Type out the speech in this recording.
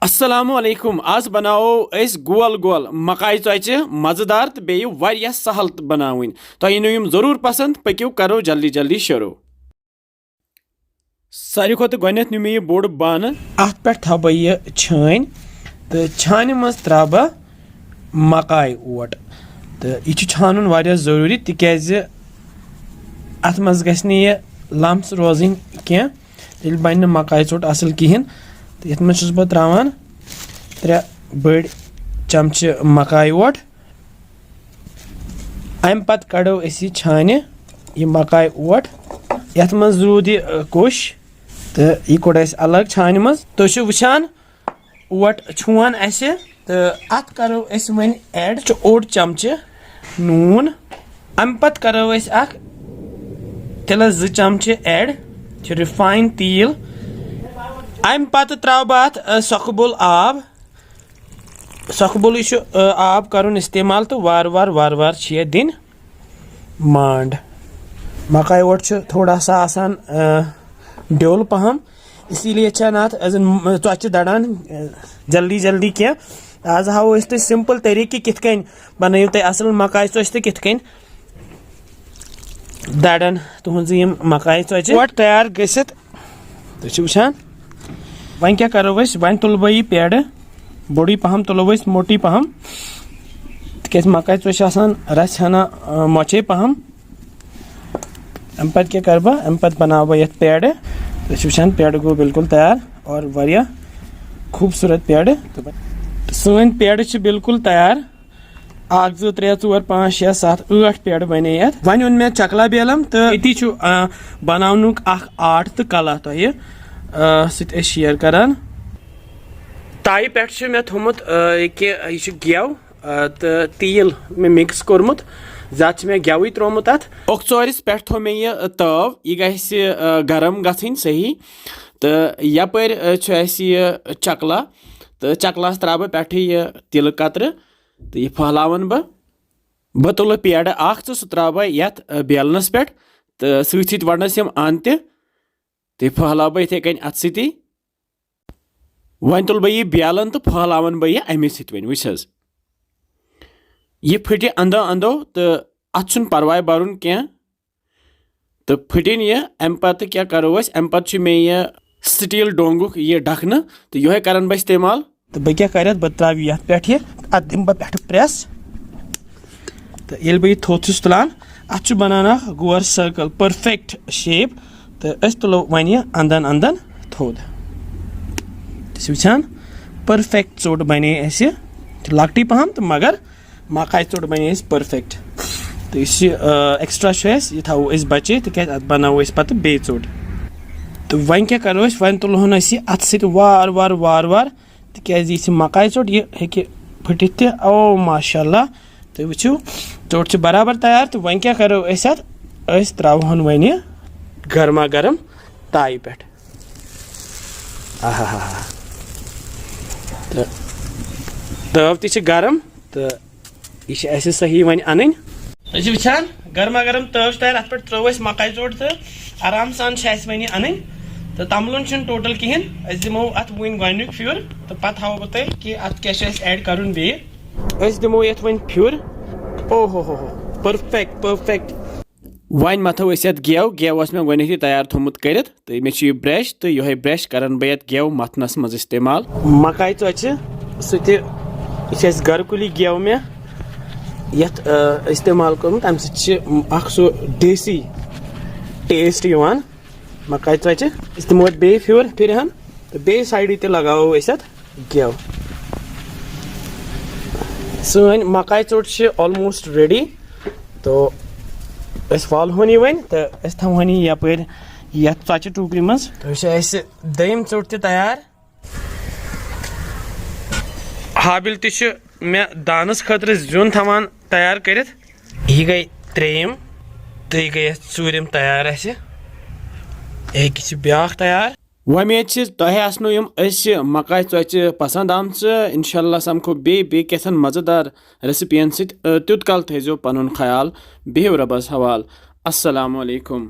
Assalamu alaikum. Az banao es gol gol Makaye Kchot mazedar te beyu variyah sahal banawin. To yinuyum zarur pasand pakyu karo jaldi shuru. Sari khot gonet numi board ban At pet thaba ye chain the chani mas traba Makaye Kchot. The ichi chanun variyah zaruri tikeze at mas gasni ye lamps rozin kya til bain Makaye Kchot asal kihin. Yet much is but Raman 3 bird chamch Makaye Kchot. I'm pat kado esi chane ye Makaye Kchot. Yet mas rudi kush the ikodes alag chane mas to shu vishan what chuan ase the at karo es when add to old chamch noon. I'm pat karo es ak tell us the chamch add to refined teal. I'm pat traubat sakbul ab sakbul ishu ab karun istemal to war छे दिन मांड Makaye Kchot च थोड़ा सा आसान dual पहम इसीलिए अच्छा नाथ तो अच्छे दड़ान जल्दी क्या आज हाउ इस तो सिंपल तरीके कित कहीं बनायो ते असल Makaye Kchot ते कित कहीं दड़ान तो हम Makaye Kchot तैयार गसित तो चुशान वहीं क्या करो वैस वहीं तुलबई पेड़ बड़ी पहम तुलबईस मोटी पहम कैसे Makaye Kchot आसान रस है ना मोचे पहम एम्पत क्या करबा एम्पत बनावा ये पेड़ तो शुशान पेड़ को बिल्कुल तैयार और वरिया खूबसूरत पेड़ तो सोन पेड़ च बिल्कुल तैयार 1 2 3 4 5 6 7 8 पेड़ बने यार वहीं उनमें चकला बेलम तो इती छु बनावनुक आर्ट तो कला तो ये सिट शेयर करान ताई पेट में थोमुत कि यह गेव तो तेल में मिक्स कोरमुत ज्यादा में गेवई त्रोमुत अत ओक्चोरिस पे थो मे यह तव यह गरम गथिन सही तो यपर चकला तो चकलास त्रा बह पे यह तिल कतर तो यह फहलावन बह तुल पेड़ अख तो सह त्रा बह ये बेलनस पे तो सत वड़नस अन तो फहलाव बह इथे कन अत सी वन तुल बह यह बेलन तो फहलावन बह यह अमे सत वन वुच यह फटे अंदो तो अत परवाह बरुन क्या तो फटिन यह अम पत क्या करो अम पत मे यह स्टील डोंगुक यह ढकन तो यह करन बह इस्तेमाल तो बह क्या कर बह त्रा ये पे अत दिम बह पे प्रेस तो ये बह थोत तुलान अत बनाना गोर सर्कल परफेक्ट शेप तो तुलो वन यह अंदन थोद वुचान परफेक्ट चोट बने लकटी पहम तो मगर Makaye Kchot बने परफेक्ट तो इस एक्स्ट्रा यह थो बचे तिक बनावो पे बे चोट तो वन क्या करो वन तुलहन अत वार तिक Makaye Kchot यह हे फटित ओ माशाल्लाह तो वो चोट बराबर तैयार तो वन क्या करो त्रावन वन यह गर्मा गर्म ताई पे तव ति गरम तो यह सही वन अन वुचान गर्मा गर्म तव तैयार अत पे त्रो Makaye Kchot तो आराम सान वन अन तो तमलन टोटल कहें दिमो अत वन गुक फ्यूर तो पत हाव बह तुम कि अत क्या ऐड कर दिमो ये वन फ्यूर ओ हो परफेक्ट वन मथो गेव मे गो तैयार थोमुत कर तो मे यह ब्रश तो यह ब्रश कर बह गेव मथनस मज इस्तेमाल Makaye Kchot सह घर कुली गेव मे यथ इस्तेमाल कर्मुत अम सो देसी टेस्ट Makaye Kchot दिमो बे फ्यूर फिरहन तो बे साइड ते लगाओ गेव सन Makaye Kchot ऑलमोस्ट रेडी तो वालहन वन तो थवन यपर ये च्चे टूकरी मज तो दम चोट तैयार हाबिल मे दानस खतर जुन थवान तैयार कर यह गई त्रेम तो यह गई चूरम तैयार ब्या तैयार वमेद तह आसनो Makaye Kchot पसंद आम इंशाल्लाह समखो बे कैथन मजेदार रेसिपियन तुत कल थो पन ख्याल बिहव रबस हवाल अस्सलामु अलैकुम।